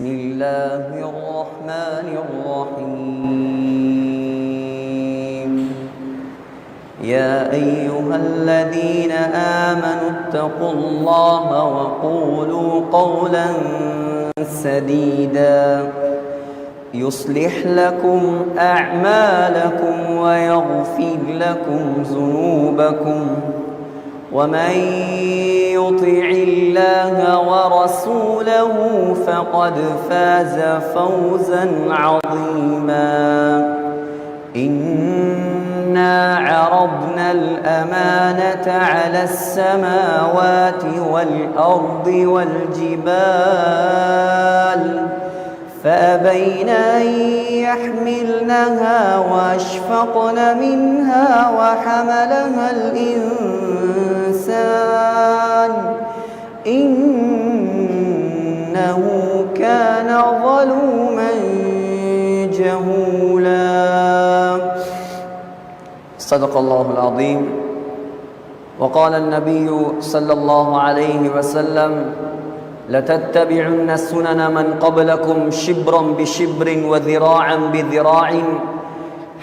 بسم الله الرحمن الرحيم يا أيها الذين آمنوا اتقوا الله وقولوا قولا سديدا يصلح لكم أعمالكم ويغفر لكم ذنوبكم ومن يطع الله ورسوله فقد فاز فوزا عظيما إنا عرضنا الأمانة على السماوات والأرض والجبال فأبين أن يحملنها وأشفقن منها وحملها الإنسان إنه كان ظلوما جهولا صدق الله العظيم وقال النبي صلى الله عليه وسلم لتتبعن سنن من قبلكم شبرا بشبر وذراعا بذراع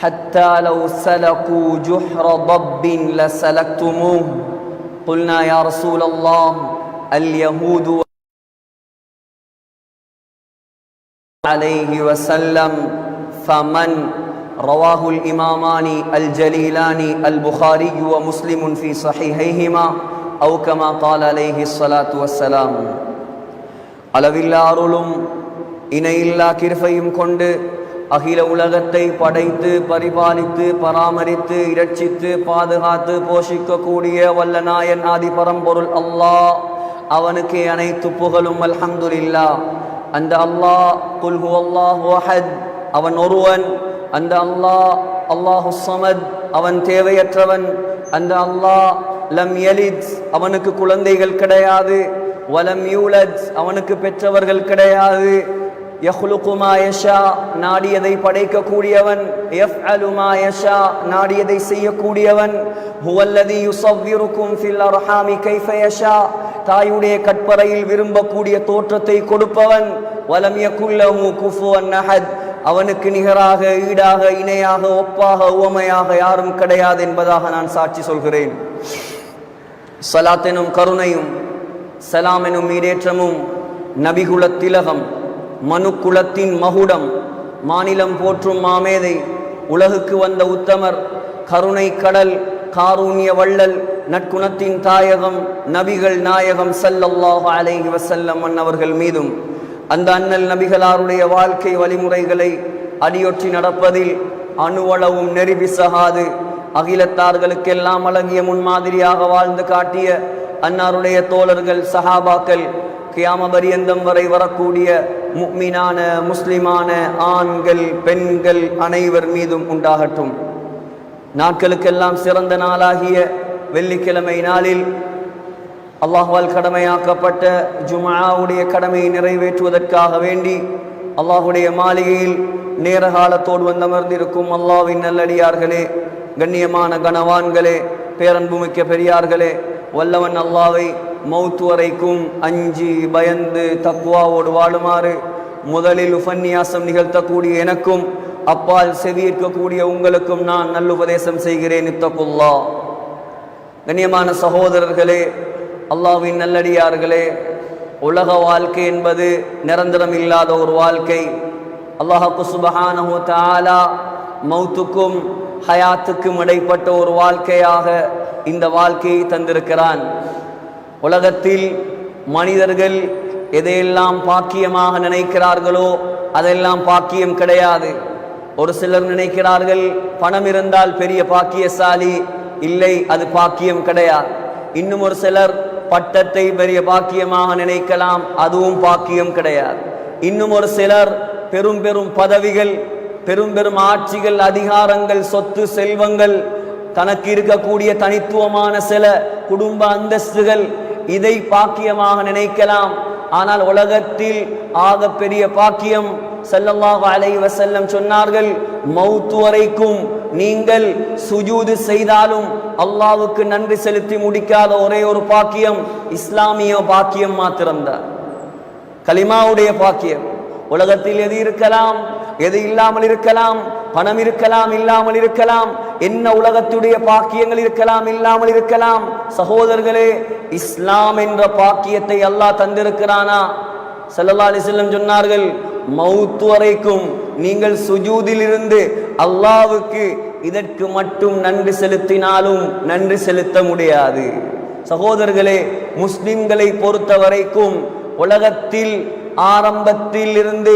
حتى لو سلكوا جحر ضب لسلكتموه قلنا يا رسول الله اليهود عليه وسلم فمن رواه الإمامان الجليلان البخاري ومسلم في صحيحيهما أو كما قال عليه الصلاة والسلام அளவில்லா அருளும் இணையில்லா கிருபையும் கொண்டு அகில உலகத்தை படைத்து பரிபாலித்து பராமரித்து இரட்சித்து பாதுகாத்து போஷிக்கக்கூடிய வல்ல நாயன் ஆதி பரம்பொருள் அல்லாஹ் அவனுக்கே அனைத்து புகழும் அல்ஹம்துலில்லாஹ். அந்த அல்லாஹ் குல் ஹுவல்லாஹு அஹத் அவன் ஒருவன். அந்த அல்லாஹ் அல்லாஹு ஸமத் அவன் தேவையற்றவன். அந்த அல்லாஹ் லம் யலித் அவனுக்கு குழந்தைகள் கிடையாது. வலம் யூலத் அவனுக்கு பெற்றவர்கள் கிடையாது. யஹ்லுகு மா யஷா நாடியதை படைக்கக்கூடியவன். யஃஅலு மா யஷா நாடியதை செய்யக்கூடியவன். ஹுவல்லதி யுஸவ்விருக்கும் ஃபில் அர்ஹாமி கைஃப யஷா தாயுடைய கற்பறையில் விரும்பக்கூடிய தோற்றத்தை கொடுப்பவன். வலம் யகுல் லஹு குஃபுவன் அஹத் அவனுக்கு நிகராக ஈடாக இணையாக ஒப்பாக உவமையாக யாரும் கிடையாது என்பதாக நான் சாட்சி சொல்கிறேன். ஸலாத் எனும் கருணையும் சலாம் எனும் ஈடேற்றமும் நபிகுலத் திலகம் மனு குலத்தின் மகுடம் மாநிலம் போற்றும் மாமேதை உலகுக்கு வந்த உத்தமர் கருணை கடல் காரூண்ய வள்ளல் நற்குணத்தின் தாயகம் நபிகள் நாயகம் ஸல்லல்லாஹு அலைஹி வஸல்லம் அன்னவர்கள் மீதும் அந்த அண்ணல் நபிகளாருடைய வாழ்க்கை வழிமுறைகளை அடியொற்றி நடப்பதில் அணுவளவும் நெறிபிசகாது அகிலத்தார்களுக்கெல்லாம் அழகிய முன்மாதிரியாக வாழ்ந்து காட்டிய அன்னாருடைய தோழர்கள் சஹாபாக்கள் கியாம பரியந்தம் வரை வரக்கூடிய முஃமினான முஸ்லிமான ஆண்கள் பெண்கள் அனைவர் மீதும் உண்டாகட்டும். நாட்களுக்கெல்லாம் சிறந்த நாளாகிய வெள்ளிக்கிழமை நாளில் அல்லாஹ்வால் கடமையாக்கப்பட்ட ஜும்ஆவுடைய கடமையை நிறைவேற்றுவதற்காக வேண்டி அல்லாஹுடைய மாளிகையில் நேர காலத்தோடு வந்தமர்ந்திருக்கும் அல்லாஹ்வின் நல்லடியார்களே, கண்ணியமான கனவான்களே, பேரன்புமிக்க பெரியார்களே, வல்லவன் அல்லாஹ்வை மௌத் வரைக்கும் அஞ்சி பயந்து தக்வாவோடு வாழுமாறு முதலில் உபன்யாசம் நிகழ்த்தக்கூடிய எனக்கும் அப்பால் செவியேற்கக்கூடிய உங்களுக்கும் நான் நல்லுபதேசம் செய்கிறேன். இத்தகுல்லாஹ். கண்ணியமான சகோதரர்களே, அல்லாஹ்வின் நல்லடியார்களே, உலக வாழ்க்கை என்பது நிரந்தரம் இல்லாத ஒரு வாழ்க்கை. அல்லாஹ் சுப்ஹானஹு வ தஆலா மௌத்துக்கும் ஹயாத்துக்கும் இடைப்பட்ட ஒரு வாழ்க்கையாக இந்த வாழ்க்கையை தந்திருக்கிறான். உலகத்தில் மனிதர்கள் எதையெல்லாம் பாக்கியமாக நினைக்கிறார்களோ அதெல்லாம் பாக்கியம் கிடையாது. ஒரு சிலர் நினைக்கிறார்கள் பணம் இருந்தால் பெரிய பாக்கியசாலி. இல்லை, அது பாக்கியம் கிடையாது. இன்னும் ஒரு சிலர் பட்டத்தை பெரிய பாக்கியமாக நினைக்கலாம், அதுவும் பாக்கியம் கிடையாது. இன்னும் ஒரு சிலர் பெரும் பெரும் பதவிகள், பெரும் பெரும் ஆட்சிகள், அதிகாரங்கள், சொத்து செல்வங்கள், தனக்கு இருக்கக்கூடிய தனித்துவமான சில குடும்ப அந்தஸ்துகள், இதை பாக்கியமாக நினைக்கலாம். ஆனால் உலகத்தில் ஆக பெரிய பாக்கியம் ஸல்லல்லாஹு அலைஹி வஸல்லம் சொன்னார்கள், மௌத் வரைக்கும் நீங்கள் சுஜூது செய்தாலும் அல்லாஹ்வுக்கு நன்றி செலுத்தி முடிக்காத ஒரே ஒரு பாக்கியம் இஸ்லாமிய பாக்கியம் மாத்திரம்தான். கலிமாவுடைய பாக்கியம். உலகத்தில் எது இருக்கலாம், எது இல்லாமல் இருக்கலாம், பணம் இருக்கலாம், இல்லாமல் இருக்கலாம், என்ன உலகத்துடைய பாக்கியங்கள் இருக்கலாம், இல்லாமல் இருக்கலாம். சகோதரர்களே, இஸ்லாம் என்ற பாக்கியத்தை அல்லாஹ் தந்திருக்கிறானா? ஸல்லல்லாஹு அலைஹி வஸல்லம் சொன்னார்கள், மௌத் வரைக்கும் நீங்கள் சுஜூதில் இருந்து அல்லாஹ்வுக்கு இதற்கு மட்டும் நன்றி செலுத்தினாலும் நன்றி செலுத்த முடியாது. சகோதரர்களே, முஸ்லிம்களை பொறுத்த வரைக்கும் உலகத்தில் ஆரம்பத்தில் இருந்து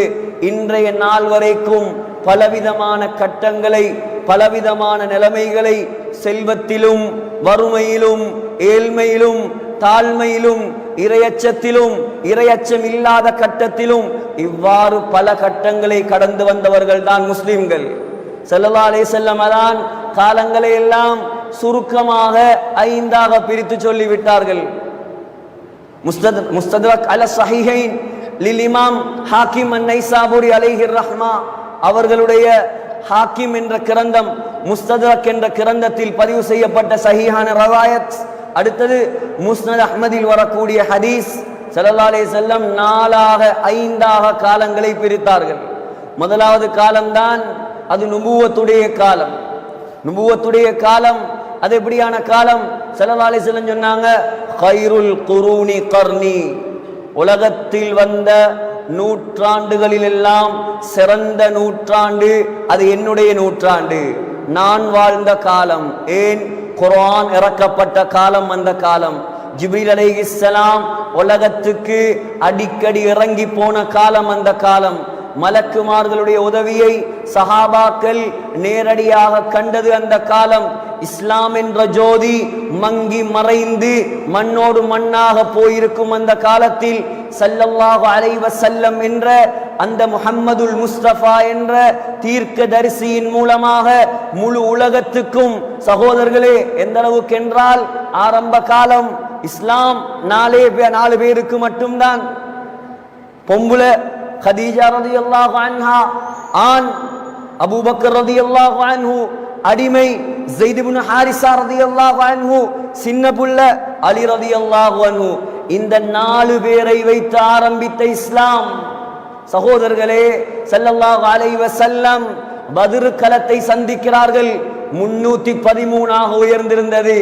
இன்றைய நாள் வரைக்கும் பலவிதமான கட்டங்களை, பலவிதமான நிலைமைகளை, செல்வத்திலும் வறுமையிலும் ஏழ்மையிலும் தாழ்மையிலும் இறையச்சத்திலும் இறையச்சம் இல்லாத கட்டத்திலும் இவ்வாறு பல கட்டங்களை கடந்து வந்தவர்கள் தான் முஸ்லிம்கள். ஸல்லல்லாஹு அலைஹி வஸல்லம் தான் காலங்களை எல்லாம் சுருக்கமாக 5ஆக பிரித்து சொல்லிவிட்டார்கள். முஸ்தத்ரக் அல ஸஹீஹைன் லில் இமாம் ஹாக்கிம் அன்-நைசாபுரி அலைஹி ரஹ்மா அவர்களுடைய ஹாக்கிம் என்ற கிரந்தம், முஸ்தத்ரக் என்ற கிரந்தத்தில் பதிவு செய்யப்பட்ட சஹீஹான ரவாயத். அடுத்தது முஸ்னத் அஹ்மதில் வரக்கூடிய ஹதீஸ். ஸல்லல்லாஹு அலைஹி வஸல்லம் 4ஆக 5ஆக காலங்களை பிரித்தார்கள். முதலாவது காலம்தான் அது நுபுவத்துடைய காலம். நுபுவத்துடைய காலம் அது எப்படியான காலம்? ஸல்லல்லாஹு அலைஹி வஸல்லம் சொன்னாங்க, கைருல் குரூனி கர்னி, உலகத்தில் வந்த நூற்றாண்டுகளில் எல்லாம் சிறந்த நூற்றாண்டு அது என்னுடைய நூற்றாண்டு, நான் வாழ்ந்த காலம். ஏன்? குர்ஆன் இறக்கப்பட்ட காலம் அந்த காலம். ஜிப்ரீல் அலைஹிஸ்ஸலாம் உலகத்துக்கு அடிக்கடி இறங்கி போன காலம் அந்த காலம். மலக்குமார்களுடைய உதவியை சஹாபாக்கள் நேரடியாக கண்டது அந்த காலம். இஸ்லாம் என்ற ஜோதி மங்கி மறைந்து மண்ணோடு மண்ணாக போயிருக்கும் அந்த காலத்தில் ஸல்லல்லாஹு அலைஹி வஸல்லம் என்ற அந்த முஹம்மதுல் முஸ்தபா என்ற தீர்க்கதரிசியின் மூலமாக முழு உலகத்துக்கும், சகோதரர்களே, எந்த அளவுக்கு என்றால் ஆரம்ப காலம் இஸ்லாம் 4 பேருக்கு மட்டும்தான். பொம்புல கதீஜா ரலியல்லாஹு அன்ஹா, ஆண் அபூபக்கர் ரலியல்லாஹு அன்ஹு, அடிமை ஸைத் இப்னு ஹாரிஸா ரலியல்லாஹு அன்ஹு, சின்ன புள்ள அலி ரலியல்லாஹு அன்ஹு. இந்த 4 பேரை வைத்து ஆரம்பித்த இஸ்லாம். சகோதரர்களே, ஸல்லல்லாஹு அலைஹி வஸல்லம் பத்ர் களத்தை சந்திக்கிறார்கள். 313ஆக உயர்ந்திருந்தது.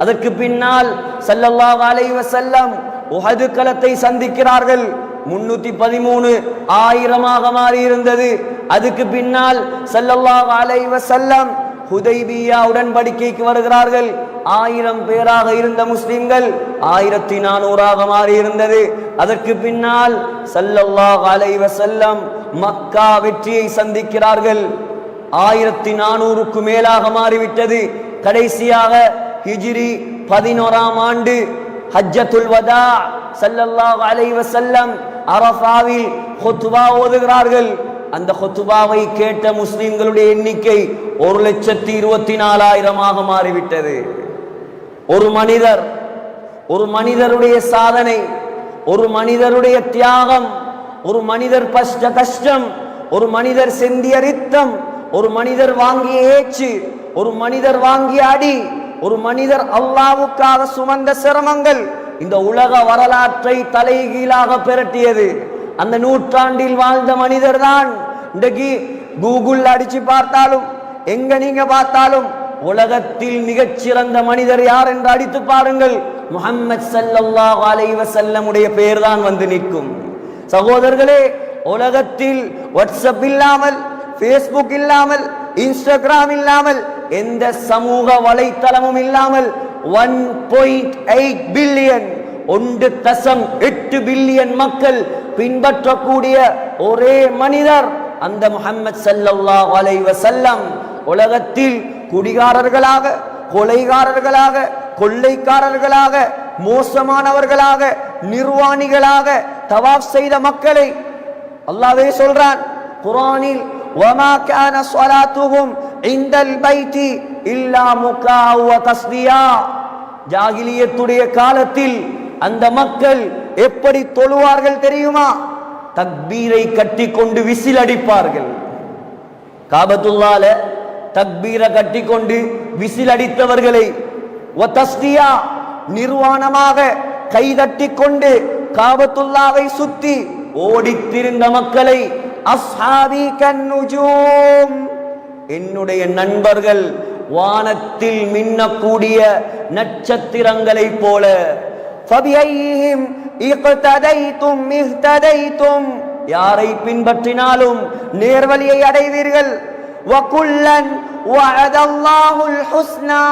அதற்கு பின்னால் ஸல்லல்லாஹு அலைஹி வஸல்லம் உஹது களத்தை சந்திக்கிறார்கள். 313 1000ஆக மாறி இருந்தது. அதுக்கு பின்னால் ஸல்லல்லாஹு அலைஹி வஸல்லம் ஹுதைபியா உடன்படிக்கைக்கு வருகிறார்கள். 1000 பேராக இருந்த முஸ்லிம்கள் 1400ஆக மாறி இருந்தது. அதற்கு பின்னால் ஸல்லல்லாஹு அலைஹி வஸல்லம் மக்கா வெற்றியை சந்திக்கிறார்கள். 1400க்கு மேலாக மாறிவிட்டது. கடைசியாக ஹிஜ்ரி 11ஆம் ஆண்டு ஹஜ்ஜத்துல் வதா ஸல்லல்லாஹு அலைஹி வஸல்லம் அரஃபாவில் குத்பா ஓதுகிறார்கள். அந்த குத்பாவை கேட்ட முஸ்லிம்களுடைய எண்ணிக்கை 1,24,000ஆக மாறிவிட்டது. ஒரு மனிதருடைய சாதனை, ஒரு மனிதருடைய தியாகம், ஒரு மனிதர் பஷ்ட கஷ்டம், ஒரு மனிதர் சிந்திய ரத்தம், ஒரு மனிதர் வாங்கிய ஏச்சு, ஒரு மனிதர் வாங்கிய அடி, ஒரு மனிதர் அல்லாஹ்வுக்காக சுமந்த சிரமங்கள் இந்த உலக வரலாற்றை தலைகீழாக பெரட்டியது. அந்த நூற்றாண்டில் வாழ்ந்த மனிதர் தான் இன்றைக்கு கூகுள் அடிச்சு பார்த்தாலும், எங்க நீங்க பார்த்தாலும் உலகத்தில் மிகச்சிறந்த மனிதர் யார் என்று அடித்து பாருங்கள், முஹம்மது ஸல்லல்லாஹு அலைஹி வஸல்லம் உடைய பெயர் தான் வந்து நிற்கும். சகோதரர்களே, உலகத்தில் வாட்ஸ்அப் இல்லாமல், ஃபேஸ்புக் இல்லாமல், இன்ஸ்டாகிராம் இல்லாமல், எந்த சமூக வலைத்தளமும் இல்லாமல் 1.8 பில்லியன் 1.8 பில்லியன் மக்கள் பின்பற்றக்கூடிய ஒரே மனிதர் அந்த முஹம்மது ஸல்லல்லாஹு அலைஹி வஸல்லம். உலகத்தில் குடிகாரர்களாக, கொலைகாரர்களாக, கொள்ளைக்காரர்களாக, மோசமானவர்களாக, நிர்வாணிகளாக தவாஃப் செய்த மக்களை அல்லாஹ்வே சொல்றான் குர்ஆனில், வமா கான ஸலாத்துஹும் இன்தல் பைத்தி இல்லா முகா வ தஸ்தியா. ஜாகிலியத்துடைய காலத்தில் அந்த மக்கள் எப்படி தொழுவார்கள் தெரியுமா? தக்பீரை கட்டி கொண்டு விசில் அடிப்பார்கள். காபத்துல்லாஹ்ல தக்பீரை கட்டி கொண்டு விசில் அடித்தவர்களை வ தஸ்தியா நிர்வாணமாக கைதட்டி கொண்டு காபத்துல்லாவை சுத்தி ஓடித்திருந்த மக்களை அஸ்ஹாபி கன்னுஜூம், என்னுடைய நண்பர்கள் வானத்தில் மின்னக்கூடிய நட்சத்திரங்களை போல. ஃபபிஐஹிம் இக்ததைதும் இஹ்ததைதும், யாரை பின்பற்றினாலும் நேர்வழியை அடைவீர்கள். வகுல்லன் வஅதல்லாஹுல் ஹுஸ்னா,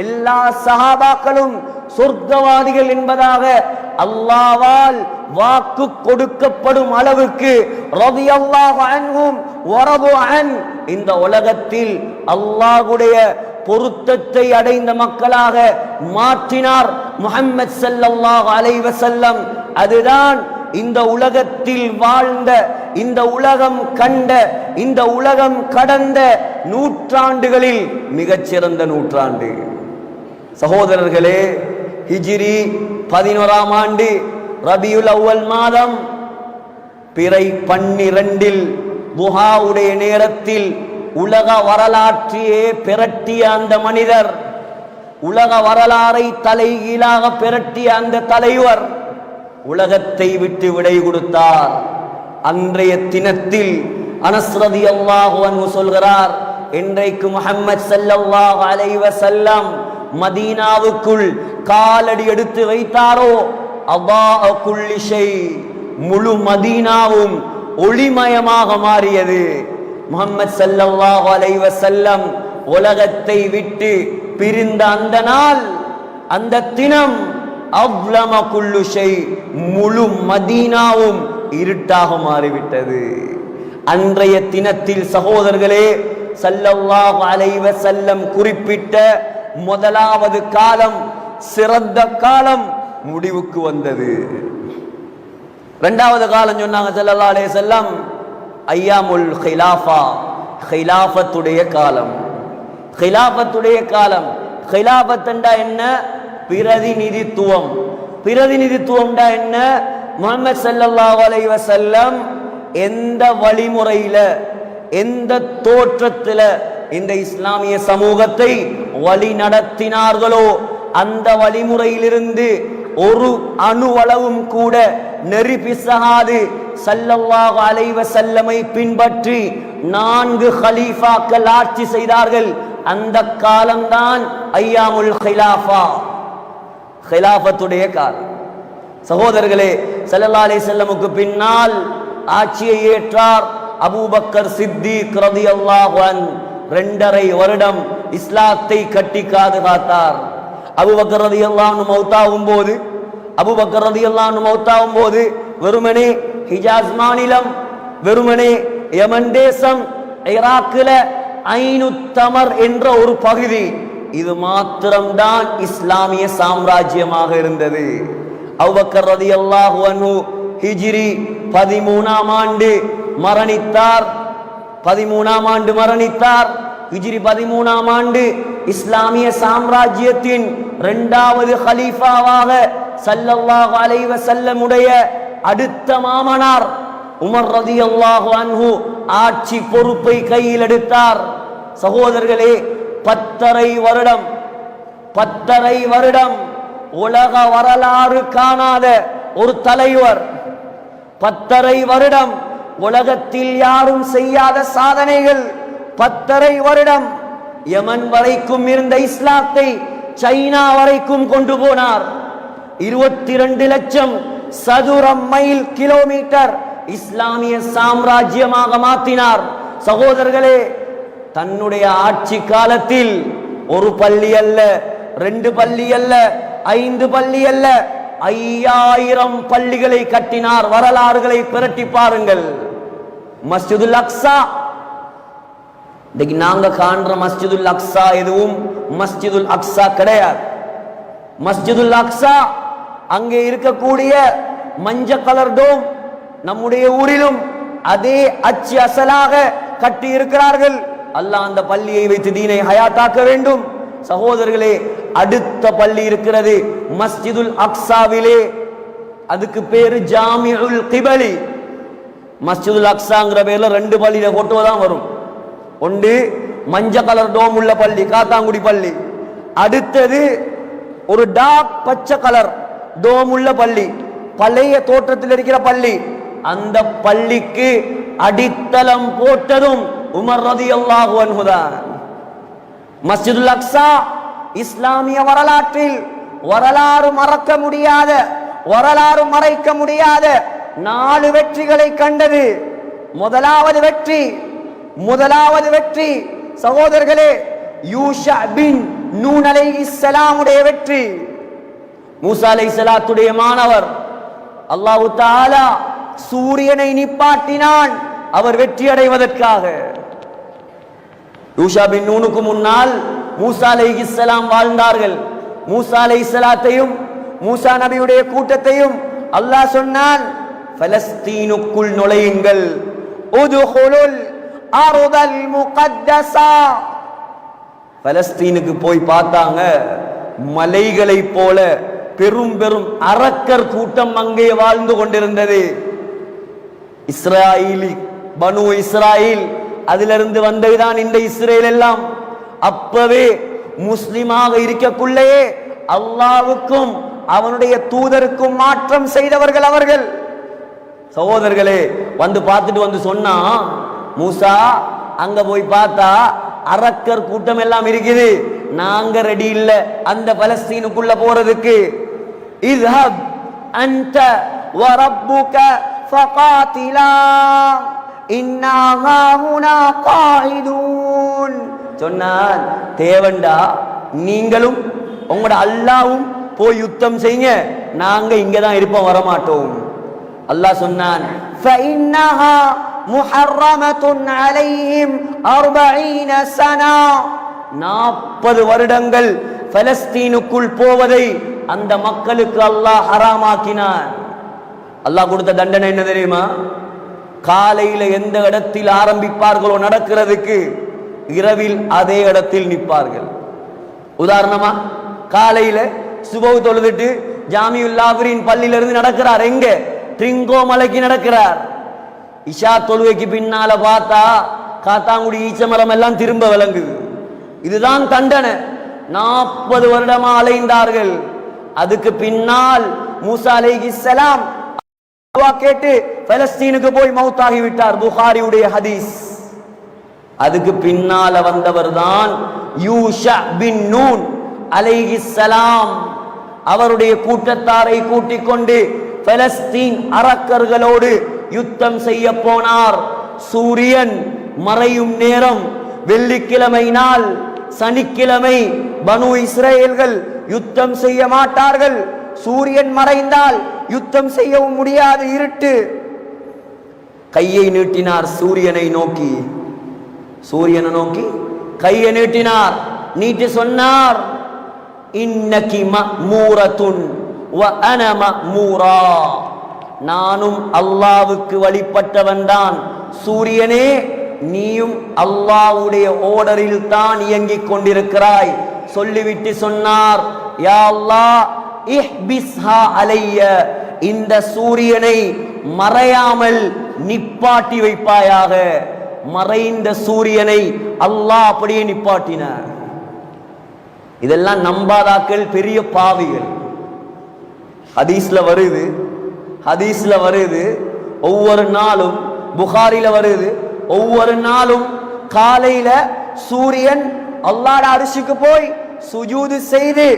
எல்லா சஹாபாக்களும் சொர்க்கவாதிகள் என்பதாக அல்லாஹ்வால் வாக்கு கொடுக்கப்படும் அளவுக்கு ரலியல்லாஹு அன்ஹும் வரது அன், இந்த உலகத்தில் அல்லாஹ்வுடைய பொருத்தத்தை அடைந்த மக்களாக மாற்றினார் முஹம்மது ஸல்லல்லாஹு அலைஹி வஸல்லம். அதுதான் இந்த உலகத்தில் வாழ்ந்த, இந்த உலகம் கண்ட, இந்த உலகம் கடந்த நூற்றாண்டுகளில் மிகச்சிறந்த நூற்றாண்டு. சகோதரர்களே, ஹிஜ்ரி 11ஆம் ஆண்டு ரபியுல் அவ்வல் மாதம் பிறை 12 துஹாவுடைய நேரத்தில் உலக வரலாற்றையே பிரட்டிய அந்த மனிதர், உலக வரலாறை தலைகீழாக பிரட்டிய அந்த தலைவர் உலகத்தை விட்டு விடை கொடுத்தார். அன்றைய தினத்தில் அனஸ் ரலியல்லாஹு அன்ஹு சொல்கிறார், இன்றைக்கு முஹம்மது ஸல்லல்லாஹு அலைஹி வஸல்லம் மதீனாவுக்குள் காலடி எடுத்து வைத்தாரோ அதாஅ குல்லி ஷை, முழு மதீனாவும் ஒளிமயமாக மாறியது. முஹம்மது ஸல்லல்லாஹு அலைஹி வஸல்லம் உலகத்தை விட்டு பிரிந்த அந்த நாள், அந்த தினம் அவ்லம குல்லு ஷை, முழு மதீனாவும் இருட்டாக மாறிவிட்டது. அன்றைய தினத்தில் சகோதரர்களே, ஸல்லல்லாஹு அலைஹி வஸல்லம் குறிப்பிட்ட முதலாவது காலம், சிறந்த காலம் முடிவுக்கு வந்தது. இரண்டாவது காலம் சொன்னாங்க ஸல்லல்லாஹு அலைஹி வஸல்லம், ஐயாமுல் ஹிலாஃபா, ஹிலாஃபத்துடைய காலம். ஹிலாஃபத்துடைய காலம், ஹிலாஃபத் என்றா என்ன? பிரதிநிதித்துவம். பிரதிநிதித்துவம்டா என்ன? முஹம்மது ஸல்லல்லாஹு அலைஹி வஸல்லம் எந்த வழிமுறையில, எந்த தோற்றத்துல இந்த இஸ்லாமிய சமூகத்தை வழி நடத்தினார்களோ அந்த வழிமுறையிலிருந்து ஒரு அணுவளவும் கூட நெறி பிசகாது ஸல்லல்லாஹு அலைஹி வஸல்லமை பின்பற்றி 4 கலீஃபாக்கள் ஆட்சி செய்தார்கள். அந்த காலம்தான் ஐயாமுல் ஹிலாஃபா, ஹிலாஃபத்துடைய காலம். சகோதரர்களே, ஸல்லல்லாஹு அலைஹி வஸல்லமுக்கு பின்னால் ஆட்சியை ஏற்றார் அபூபக்கர் சித்திக் ரலியல்லாஹு அன்ஹு. 2.5 வருடம் இஸ்லாத்தை கட்டி காத்தார். அபூபக்கர் ரலியல்லாஹு அன்ஹு மௌத்தாகும் போது, அபூபக்கர் ரலியல்லாஹு அன்ஹு மௌத்தாகும் போது வெறுமனே ஹிஜாஸ் மாநிலம், வெறுமனே யமன் தேசம், ஈராக்கில ஐனு தமர் என்ற ஒரு பகுதி, இது மாத்திரம்தான் இஸ்லாமிய சாம்ராஜ்யமாக இருந்தது. அபூபக்கர் ரலியல்லாஹு அன்ஹு ஹிஜ்ரி 13ஆம் ஆண்டு மரணித்தார். 13ஆம் ஆண்டு மரணித்தார். ஹிஜ்ரி 13ஆம் ஆண்டு இஸ்லாமிய சாம்ராஜ்யத்தின் 2வது கலீஃபாவாக ஸல்லல்லாஹு அலைஹி வஸல்லம் உடைய அடுத்த மாமனார் உமர் ரலியல்லாஹு அன்ஹு ஆட்சி பொறுப்பை கையில் எடுத்தார். சகோதரர்களே, 10.5 வருடம் உலக வரலாறு காணாத ஒரு தலைவர், 10.5 வருடம் உலகத்தில் யாரும் செய்யாத சாதனைகள், 10.5 வருடம் யமன் வரைக்கும் இருந்த இஸ்லாத்தை சைனா வரைக்கும் கொண்டு போனார். 22 லட்சம் சதுர மைல் கிலோமீட்டர் இஸ்லாமிய சாம்ராஜ்யமாக மாற்றினார். சகோதரர்களே, தன்னுடைய ஆட்சி காலத்தில் ஒரு பள்ளி அல்ல, 2 பள்ளி அல்ல, 5 பள்ளி அல்ல, 5000 பள்ளிகளை கட்டினார். வரலாறுகளை பிரட்டி பாருங்கள். மஸ்ஜிதுல் அக்ஸா, இன்னைக்கு நாங்க காண்ற மஸ்ஜிதுல் அக்ஸா எதுவும் மஸ்ஜிதுல் அக்ஸா கிடையாது. மஸ்ஜிதுல் அக்ஸா அங்கே இருக்கக்கூடிய மஞ்சள் கலர் டோம் நம்முடைய ஊரிலும் அதே அச்சு அசலாக கட்டி இருக்கிறார்கள். அல்லாஹ் அந்த பள்ளியை வைத்து தீனை ஹயாத்தாக்க வேண்டும். சகோதரர்களே, அடுத்த பள்ளி இருக்கிறது மஸ்ஜிதுல் அக்ஸாவிலே, அதுக்கு பேரு ஜாமிஉல் கிபலி. மஸ்ஜிதுல் அக்ஸாங்கிற பேர்ல 2 பள்ளியில போட்டோ தான் வரும். ஒன்று மஞ்சள் கலர் டோம் உள்ள பள்ளி, காத்தாங்குடி பள்ளி. அடுத்தது ஒரு டார்க் பச்சை கலர் டோம் உள்ள பள்ளி, பழைய தோற்றத்தில் இருக்கிற பள்ளி. அந்த பள்ளிக்கு அடித்தளம் போட்டதும் உமர் ரலியல்லாஹு அன்ஹு தான். மஸ்ஜிதுல் அக்ஸா இஸ்லாமிய வரலாற்றில் வரலாறு மறக்க முடியாத, வரலாறு மறைக்க முடியாத 4 வெற்றிகளை கண்டது. முதலாவது வெற்றி சகோதரர்களே, யூஷா பின் நூன் அலைஹிஸ்ஸலாமுடைய வெற்றி. மூசா அலைஹிஸ்ஸலாத்துடைய மாணவர். அல்லாஹ் தஆலா சூரியனை நிப்பாட்டினான் அவர் வெற்றி அடைவதற்காக. யூஷா பின் நூனுக்கு முன்னால் மூசா அலைஹிஸ்ஸலாம் வாழ்ந்தார்கள். மூசா அலைஹிஸ்ஸலாத்தையும் மூசா நபியுடைய கூட்டத்தையும் அல்லாஹ் சொன்னான், பலஸ்தீனுக்குள் நுழையுங்கள், உதுகுலுல் அர்தல் முகத்தஸா. பலஸ்தீனுக்கு போய் பார்த்தாங்க, மலைகளை போல பெரும் பெரும் அரக்கர் கூட்டம் அங்கே வாழ்ந்து கொண்டிருந்தது. இஸ்ராயேலி, பனு இஸ்ராயில், அதிலிருந்து வந்ததுதான் இந்த இஸ்ரேல் எல்லாம். அப்பவே முஸ்லிமாக இருக்கக்குள்ளே அல்லாஹ்வுக்கும் அவனுடைய தூதருக்கும் மாற்றம் செய்தவர்கள் அவர்கள். சகோதரர்களே, வந்து பார்த்துட்டு வந்து சொன்னா, மூசா அங்க போய் பார்த்தா அரக்கர் கூட்டம் எல்லாம் இருக்குது, நாங்க ரெடி இல்ல அந்த பலஸ்தீனுக்குள்ள போறதுக்கு. இத்ஹப் அன்த வ ரப்புக ஃபகாத்திலா இன்னா ஹாஹுனா காயிதூன். சொன்னான், தேவண்டா நீங்களும் உங்களோட அல்லாஹ்வும் போய் யுத்தம் செய்யுங்க, நாங்க இங்க தான் இருப்போம், வரமாட்டோம். அல்லாஹ் சொன்னான், ஃபஇன்னஹா முஹர்ரமத்துன் அலைஹிம் 40 சனா. 40 வருடங்கள் பலஸ்தீனுக்குள் போவதை அந்த மக்களுக்கு அல்லாஹ் ஹராமாக்கினான். அல்லாஹ் கொடுத்த தண்டனை என்ன தெரியுமா? காலையில எந்த இடத்தில் ஆரம்பிப்பார்களோ நடக்கிறதுக்கு, இரவில் அதே இடத்தில் நிற்பார்கள். உதாரணமா, காலையில சுபஹ் தொழுதுட்டு ஜாமியுல் லாஃபிரின் பள்ளியிலிருந்து நடக்கிறார், எங்க? ட்ரிங்கோ மலைக்கு நடக்கிறார். இஷா தொழுகைக்கு பின்னால பார்த்தா காத்தாங்குடி ஈச்சமரம் எல்லாம் திரும்ப விளங்குது. இதுதான் தண்டனை. 40 வருடமா அலைந்தார்கள். அதுக்கு பின்னால் மூசா அலைஹிஸ்ஸலாம் கேட்டு பலஸ்தீனுக்கு போய் மௌத்தாகி விட்டார். புகாரியுடைய ஹதீஸ். அதுக்கு பின்னால வந்தவர் தான் யூஷா பின் நூன் அலைஹிஸ்ஸலாம். அவருடைய கூட்டத்தாரை கூட்டிக் கொண்டு பலஸ்தீன் அரக்கர்களோடு யுத்தம் செய்ய போனார். சூரியன் மறையும் நேரம், வெள்ளிக்கிழமை நாள், சனிக்கிழமை பனு இஸ்ரேல்கள் யுத்தம் செய்ய மாட்டார்கள். சூரியன் மறைந்தால் யுத்தம் செய்யவும் முடியாது, இருட்டு. கையை நீட்டினார் சூரியனை நோக்கி, சூரியனை நோக்கி கையை நீட்டினார். நீட்டி சொன்னார், இன்னகி மஅமூரத்துன் வ அன மஅமூரா. நானும் அல்லாஹ்வுக்கு வழிபட்டவன் தான். சூரியனே, நீயும் அல்லாஹ்வுடைய ஓர்டரில் தான் இயங்கிக் கொண்டிருக்கிறாய். சொல்லிவிட்டு சொன்னார், யா அல்லாஹ் இஹ்பிஸ்ஹா அலைய. இந்த சூரியனை மறையாமல் நிப்பாட்டி வைப்பாயாக. மறைந்த சூரியனை அல்லாஹ் அப்படியே நிப்பாட்டினார். இதெல்லாம் நம்பாதாக்கள் பெரிய பாவிகள். ஹதீஸ்ல வருது, ஒவ்வொரு நாளும் புகாரில வருது, ஒவ்வொரு நாளும் காலையில சூரியன் அல்லாஹ்வுடைய அரிசிக்கு போய் சுஜூது செய்து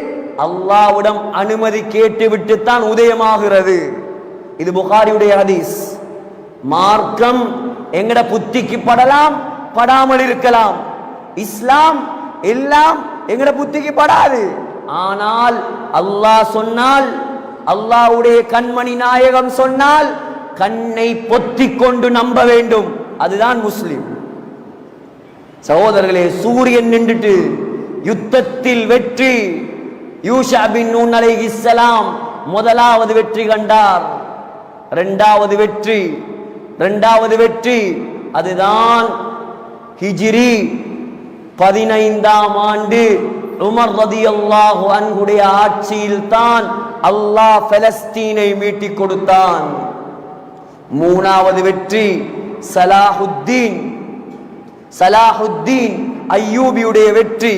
அல்லாஹ்விடம் அனுமதி கேட்டு விட்டுத்தான் உதயமாகிறது. இது புகாரியுடைய ஹதீஸ். மார்க்கம் எங்கட புத்திக்கு படலாம், படாமல் இருக்கலாம். இஸ்லாம் எல்லாம் எங்கட புத்திக்கு படாது. ஆனால் அல்லாஹ் சொன்னால், அல்லாஹ்வுடைய கண்மணி நாயகம் சொன்னால் கண்ணை பொத்திக் கொண்டு நம்ப வேண்டும். அதுதான் முஸ்லிம். சகோதரர்களே, சூரியன் நின்றுட்டு யுத்தத்தில் வெற்றி. யூஷா பின் நூன் அலைஹிஸ்ஸலாம் முதலாவது வெற்றி கண்டார். இரண்டாவது வெற்றி அதுதான் ஹிஜ்ரி 15ஆம் ஆண்டு உமர் ரலியல்லாஹு அன்ஹுடைய ஆட்சியில் தான் அல்லாஹ் பலஸ்தீனை மீட்டிக் கொடுத்தான். மூணாவது வெற்றி சலாஹுத்தீன் அய்யூபியுடைய வெற்றி.